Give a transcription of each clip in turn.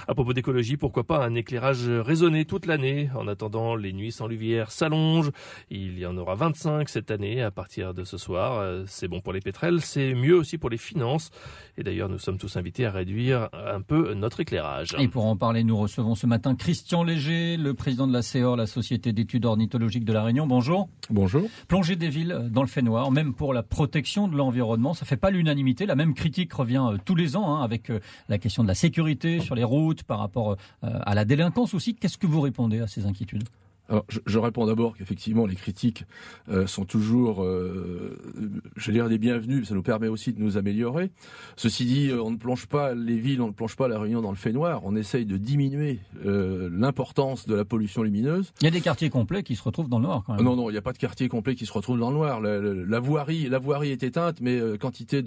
À propos d'écologie, pourquoi pas un éclairage raisonné toute l'année. En attendant, les nuits sans lumière s'allongent. Il y en aura 25 cette année à partir de ce soir. C'est bon pour les pétrels, c'est mieux aussi pour les finances. Et d'ailleurs, nous sommes tous invités à réduire un peu notre éclairage. Et pour en parler, nous recevons ce matin Christian Léger, le président de la CEOR, la Société d'études ornithologiques de La Réunion. Bonjour. Bonjour. Plonger des villes dans le Fénois, même pour la protection de l'environnement, ça fait pas l'unanimité. La même critique revient tous les ans avec la question de la sécurité sur les routes, par rapport à la délinquance aussi. Qu'est-ce que vous répondez à ces inquiétudes ? Alors, je réponds d'abord qu'effectivement, les critiques sont toujours, je dirais, des bienvenues. Ça nous permet aussi de nous améliorer. Ceci dit, on ne plonge pas les villes, on ne plonge pas La Réunion dans le Fénois. On essaye de diminuer l'importance de la pollution lumineuse. Il y a des quartiers complets qui se retrouvent dans le noir, quand même. Non, il n'y a pas de quartier complet qui se retrouve dans le noir. La voirie est éteinte, mais quantité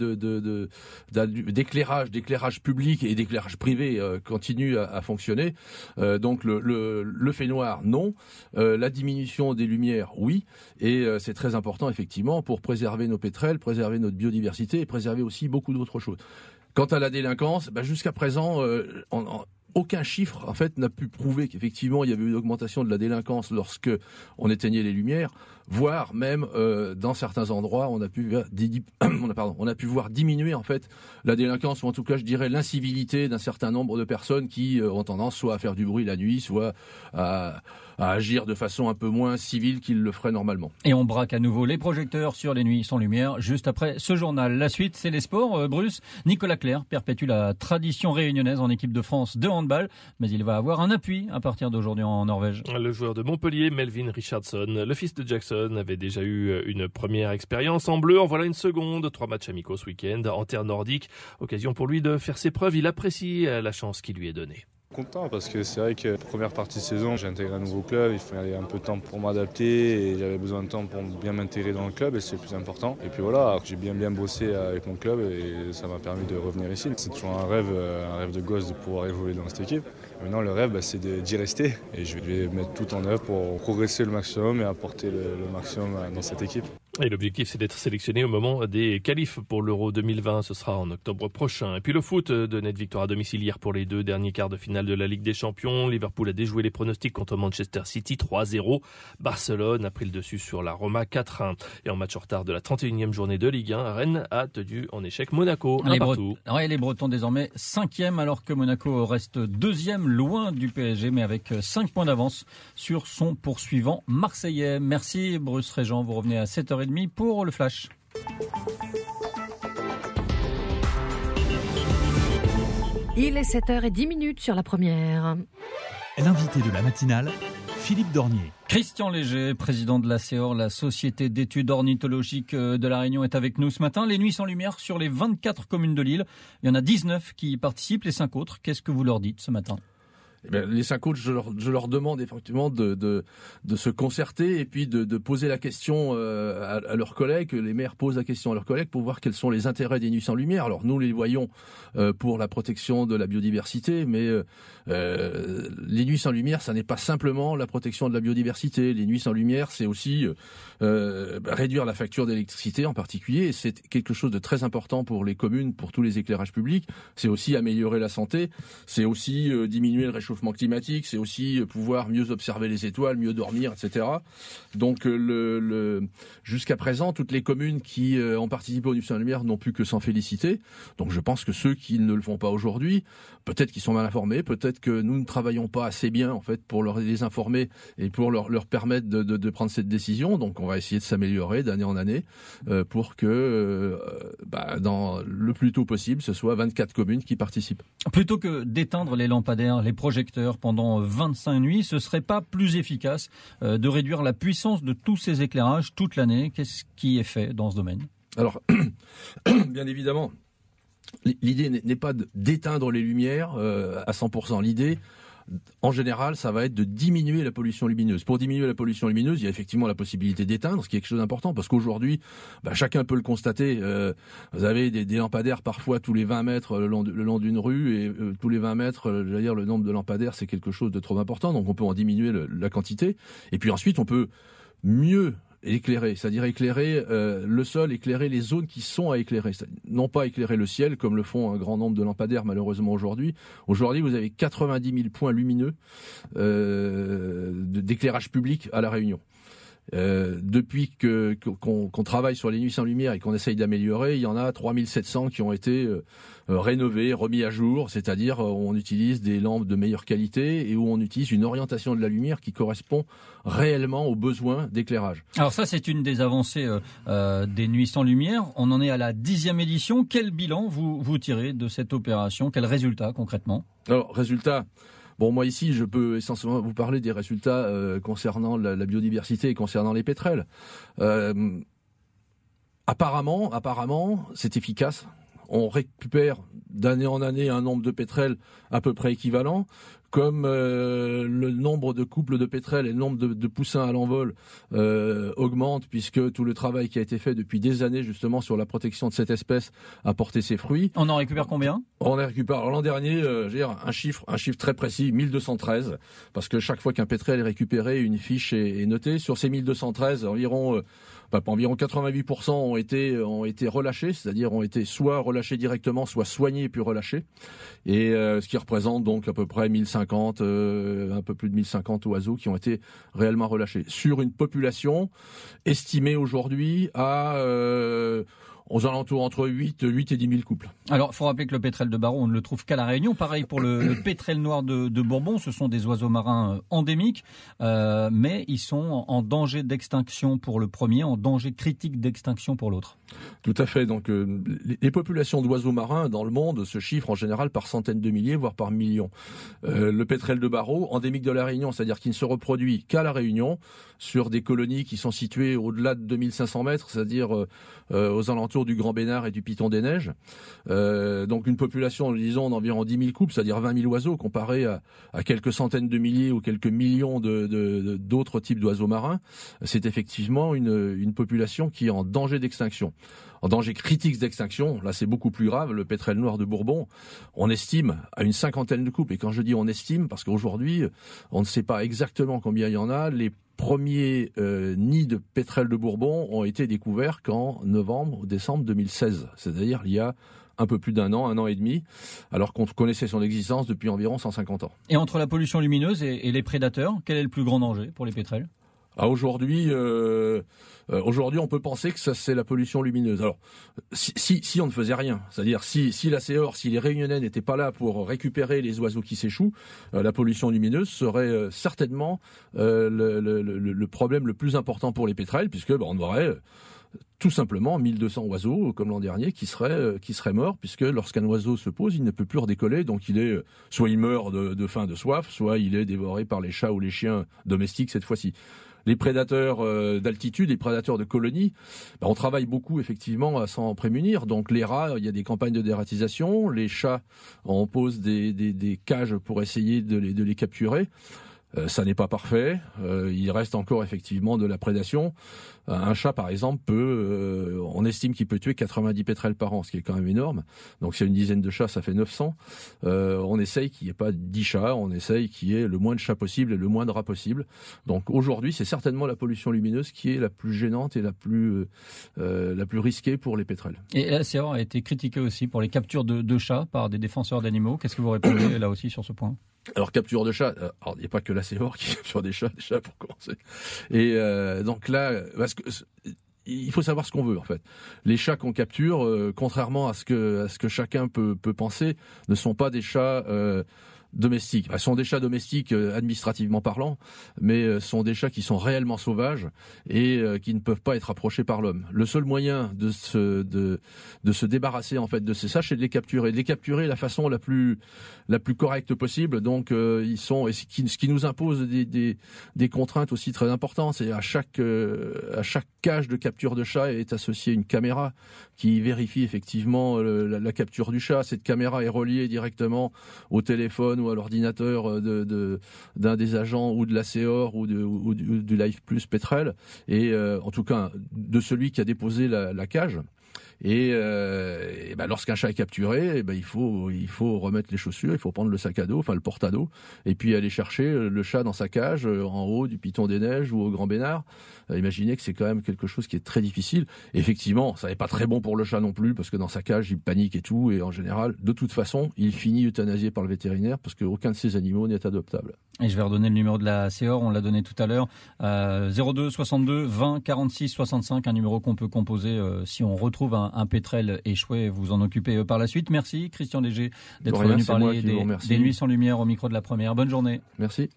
d'éclairage public et d'éclairage privé continue à fonctionner. Donc le Fénois, non. La diminution des lumières, oui, et c'est très important effectivement pour préserver nos pétrels, préserver notre biodiversité et préserver aussi beaucoup d'autres choses. Quant à la délinquance, jusqu'à présent, aucun chiffre en fait n'a pu prouver qu'effectivement il y avait une augmentation de la délinquance lorsque on éteignait les lumières, voire même dans certains endroits on a pu voir diminuer en fait la délinquance, ou en tout cas je dirais l'incivilité d'un certain nombre de personnes qui ont tendance soit à faire du bruit la nuit, soit à agir de façon un peu moins civile qu'ils le feraient normalement. Et on braque à nouveau les projecteurs sur les nuits sans lumière juste après ce journal. La suite, c'est les sports. Bruce, Nicolas Clerc perpétue la tradition réunionnaise en équipe de France de handball, mais il va avoir un appui à partir d'aujourd'hui en Norvège. Le joueur de Montpellier, Melvin Richardson, le fils de Jackson, avait déjà eu une première expérience en bleu. En voilà une seconde. 3 matchs amicaux ce week-end en terre nordique. Occasion pour lui de faire ses preuves. Il apprécie la chance qui lui est donnée. Content parce que c'est vrai que première partie de saison, j'ai intégré un nouveau club, il fallait un peu de temps pour m'adapter et j'avais besoin de temps pour bien m'intégrer dans le club et c'est le plus important. Et puis voilà, j'ai bien bossé avec mon club et ça m'a permis de revenir ici. C'est toujours un rêve de gosse de pouvoir évoluer dans cette équipe. Maintenant le rêve c'est d'y rester et je vais mettre tout en œuvre pour progresser le maximum et apporter le maximum dans cette équipe. Et l'objectif, c'est d'être sélectionné au moment des qualifs pour l'Euro 2020. Ce sera en octobre prochain. Et puis le foot, de nette victoire à domicile hier pour les 2 derniers quarts de finale de la Ligue des Champions. Liverpool a déjoué les pronostics contre Manchester City 3-0. Barcelone a pris le dessus sur la Roma 4-1. Et en match en retard de la 31e journée de Ligue 1, Rennes a tenu en échec Monaco. Les Bretons désormais 5e alors que Monaco reste 2e loin du PSG mais avec 5 points d'avance sur son poursuivant marseillais. Merci Bruce Régent, vous revenez à 7h30 pour le Flash. Il est 7h10 sur la première. L'invité de la matinale, Philippe Dornier. Christian Léger, président de la CEOR, la Société d'études ornithologiques de La Réunion, est avec nous ce matin. Les nuits sans lumière sur les 24 communes de l'île. Il y en a 19 qui y participent, les 5 autres. Qu'est-ce que vous leur dites ce matin ? Les 5 autres, je leur demande effectivement de se concerter et puis de poser la question à leurs collègues, que les maires posent la question à leurs collègues pour voir quels sont les intérêts des nuits sans lumière. Alors nous les voyons pour la protection de la biodiversité, mais les nuits sans lumière, ça n'est pas simplement la protection de la biodiversité. Les nuits sans lumière, c'est aussi réduire la facture d'électricité en particulier, et c'est quelque chose de très important pour les communes, pour tous les éclairages publics. C'est aussi améliorer la santé, c'est aussi diminuer le réchauffement climatique, c'est aussi pouvoir mieux observer les étoiles, mieux dormir, etc. Donc jusqu'à présent, toutes les communes qui ont participé aux nuits sans lumière n'ont pu que s'en féliciter. Donc je pense que ceux qui ne le font pas aujourd'hui, peut-être qu'ils sont mal informés, peut-être que nous ne travaillons pas assez bien en fait pour les informer et pour leur permettre de prendre cette décision. Donc on va essayer de s'améliorer d'année en année pour que dans le plus tôt possible, ce soit 24 communes qui participent. Plutôt que d'éteindre les lampadaires, les projecteurs pendant 25 nuits, ce serait pas plus efficace de réduire la puissance de tous ces éclairages toute l'année ? Qu'est-ce qui est fait dans ce domaine ? Alors, bien évidemment, l'idée n'est pas d'éteindre les lumières à 100%. L'idée, en général, ça va être de diminuer la pollution lumineuse. Pour diminuer la pollution lumineuse, il y a effectivement la possibilité d'éteindre, ce qui est quelque chose d'important, parce qu'aujourd'hui, chacun peut le constater, vous avez des lampadaires parfois tous les 20 mètres le long d'une rue, et tous les 20 mètres, le nombre de lampadaires, c'est quelque chose de trop important, donc on peut en diminuer la quantité. Et puis ensuite, on peut mieux éclairer, c'est-à-dire éclairer le sol, éclairer les zones qui sont à éclairer, non pas éclairer le ciel comme le font un grand nombre de lampadaires malheureusement aujourd'hui. Aujourd'hui, vous avez 90 000 points lumineux d'éclairage public à La Réunion. Depuis qu'on travaille sur les nuits sans lumière et qu'on essaye d'améliorer, il y en a 3700 qui ont été rénovés, remis à jour, c'est-à-dire où on utilise des lampes de meilleure qualité et où on utilise une orientation de la lumière qui correspond réellement aux besoins d'éclairage. Alors ça, c'est une des avancées des nuits sans lumière. On en est à la 10e édition. Quel bilan vous tirez de cette opération? Quel résultat concrètement? Alors, résultat... Bon, moi ici, je peux essentiellement vous parler des résultats concernant la biodiversité et concernant les pétrels. Apparemment, c'est efficace. On récupère d'année en année un nombre de pétrels à peu près équivalent. Comme le nombre de couples de pétrels et le nombre de poussins à l'envol augmente, puisque tout le travail qui a été fait depuis des années justement sur la protection de cette espèce a porté ses fruits. On en récupère combien? On en récupère, alors l'an dernier, un chiffre très précis, 1213, parce que chaque fois qu'un pétrel est récupéré, une fiche est notée. Sur ces 1213, environ 88% ont été relâchés, c'est-à-dire ont été soit relâchés directement, soit soignés puis relâchés, et ce qui représente donc à peu près 1050, un peu plus de 1050 oiseaux qui ont été réellement relâchés sur une population estimée aujourd'hui à aux alentours entre 8 et 10 000 couples. Alors, il faut rappeler que le pétrel de Barreau, on ne le trouve qu'à La Réunion. Pareil pour le pétrel noir de Bourbon, ce sont des oiseaux marins endémiques, mais ils sont en danger d'extinction pour le premier, en danger critique d'extinction pour l'autre. Tout à fait. Donc, les populations d'oiseaux marins dans le monde se chiffrent en général par centaines de milliers, voire par millions. Le pétrel de Barreau, endémique de La Réunion, c'est-à-dire qu'il ne se reproduit qu'à La Réunion, sur des colonies qui sont situées au-delà de 2500 mètres, c'est-à-dire aux alentours du Grand Bénard et du Piton des Neiges. Donc une population, disons, d'environ 10 000 couples, c'est-à-dire 20 000 oiseaux, comparé à quelques centaines de milliers ou quelques millions d'autres types d'oiseaux marins. C'est effectivement une population qui est en danger d'extinction. En danger critique d'extinction, là c'est beaucoup plus grave, le pétrel noir de Bourbon, on estime à une cinquantaine de couples. Et quand je dis on estime, parce qu'aujourd'hui, on ne sait pas exactement combien il y en a, les premiers nids de pétrel de Bourbon ont été découverts qu'en novembre ou décembre 2016, c'est-à-dire il y a un peu plus d'un an et demi, alors qu'on connaissait son existence depuis environ 150 ans. Et entre la pollution lumineuse et les prédateurs, quel est le plus grand danger pour les pétrels ? Aujourd'hui, on peut penser que ça c'est la pollution lumineuse. Alors, si on ne faisait rien, c'est-à-dire si la CEOR, si les Réunionnais n'étaient pas là pour récupérer les oiseaux qui s'échouent, la pollution lumineuse serait certainement le problème le plus important pour les pétrels, puisque on aurait tout simplement 1200 oiseaux, comme l'an dernier, qui seraient morts, puisque lorsqu'un oiseau se pose, il ne peut plus redécoller, donc soit il meurt de faim, de soif, soit il est dévoré par les chats ou les chiens domestiques cette fois-ci. Les prédateurs d'altitude, les prédateurs de colonies, on travaille beaucoup effectivement à s'en prémunir. Donc les rats, il y a des campagnes de dératisation. Les chats, on pose des cages pour essayer de les capturer. Ça n'est pas parfait. Il reste encore effectivement de la prédation. Un chat, par exemple, on estime qu'il peut tuer 90 pétrels par an, ce qui est quand même énorme. Donc, s'il y a une dizaine de chats, ça fait 900. On essaye qu'il n'y ait pas 10 chats. On essaye qu'il y ait le moins de chats possible et le moins de rats possible. Donc, aujourd'hui, c'est certainement la pollution lumineuse qui est la plus gênante et la plus risquée pour les pétrels. Et la CEOR a été critiquée aussi pour les captures de chats par des défenseurs d'animaux. Qu'est-ce que vous répondez là aussi sur ce point ? Alors, capture de chats, il n'y a pas que la CEOR qui capture des chats pour commencer. Et donc là, parce que il faut savoir ce qu'on veut en fait. Les chats qu'on capture, contrairement à ce que chacun peut penser, ne sont pas des chats domestiques. Ce sont des chats domestiques administrativement parlant, mais sont des chats qui sont réellement sauvages et qui ne peuvent pas être approchés par l'homme. Le seul moyen de se débarrasser en fait de ces chats, c'est de les capturer. De les capturer de la façon la plus correcte possible. Donc ce qui nous impose des contraintes aussi très importantes. C'est à chaque cage de capture de chat est associée une caméra qui vérifie effectivement la capture du chat. Cette caméra est reliée directement au téléphone ou à l'ordinateur d'un des agents ou de la CEOR ou du Life Plus Pétrel, et en tout cas de celui qui a déposé la cage. Et lorsqu'un chat est capturé, il faut remettre les chaussures, il faut prendre le sac à dos, enfin le porte-à-dos, et puis aller chercher le chat dans sa cage, en haut du Piton des Neiges ou au Grand Bénard. Imaginez que c'est quand même quelque chose qui est très difficile. Effectivement, ça n'est pas très bon pour le chat non plus, parce que dans sa cage, il panique et tout, et en général, de toute façon, il finit euthanasié par le vétérinaire, parce qu'aucun de ces animaux n'est adoptable. Et je vais redonner le numéro de la CEOR, on l'a donné tout à l'heure, 02 62 20 46 65, un numéro qu'on peut composer si on retrouve un pétrel échoué, vous en occupez par la suite. Merci Christian Léger d'être venu parler des Nuits sans lumière au micro de La Première. Bonne journée. Merci.